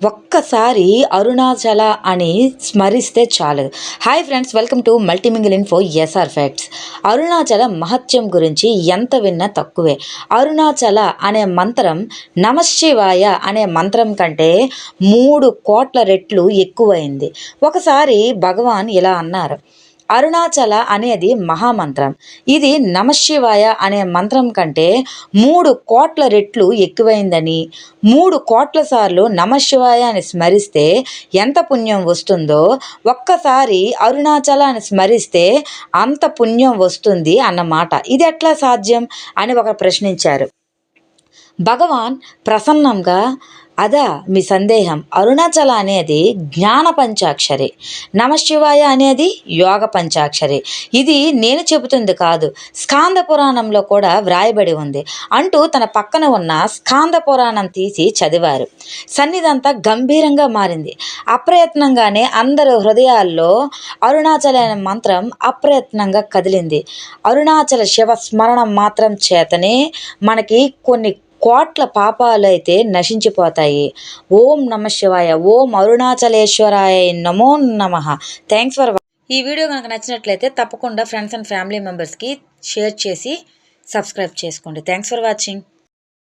ఒక్కసారి అరుణాచల అని స్మరిస్తే చాలు. Hi friends, welcome to multimingle info SR facts. Arunachala మహత్యం గురించి ఎంత విన్నా తక్కువే. అరుణాచల అనే మంత్రం నమశివాయ అనే మంత్రం కంటే 3 కోట్ల రెట్లు ఎక్కువైంది. ఒకసారి భగవాన్ ఇలా అన్నారు, అరుణాచల అనేది మహామంత్రం. ఇది నమశివాయ అనే మంత్రం కంటే 3 కోట్ల రెట్లు ఎక్కువైందని, 3 కోట్ల సార్లు నమశివాయ అని స్మరిస్తే ఎంత పుణ్యం వస్తుందో, ఒక్కసారి అరుణాచల అని స్మరిస్తే అంత పుణ్యం వస్తుంది అన్నమాట. ఇది ఎట్లా సాధ్యం అని ఒకరు ప్రశ్నించారు. భగవాన్ ప్రసన్నంగా, అదా మీ సందేహం, అరుణాచల అనేది జ్ఞాన పంచాక్షరి, నమశివాయ అనేది యోగ పంచాక్షరి. ఇది నేను చెబుతుంది కాదు, స్కాంద పురాణంలో కూడా వ్రాయబడి ఉంది అంటూ తన పక్కన ఉన్న స్కాంద పురాణం తీసి చదివారు. సన్నిధంతా గంభీరంగా మారింది. అప్రయత్నంగానే అందరి హృదయాల్లో అరుణాచల అనే మంత్రం అప్రయత్నంగా కదిలింది. అరుణాచల శివ స్మరణ మాత్రం చేతనే మనకి కొన్ని కోట్ల పాపాలు అయితే నశించిపోతాయి. ఓం నమ శివాయ, ఓం అరుణాచలేశ్వరాయ నమో నమః. థ్యాంక్స్ ఫర్ ఈ వీడియో కనుక నచ్చినట్లయితే తప్పకుండా ఫ్రెండ్స్ అండ్ ఫ్యామిలీ మెంబర్స్కి షేర్ చేసి సబ్స్క్రైబ్ చేసుకోండి. Thanks for watching.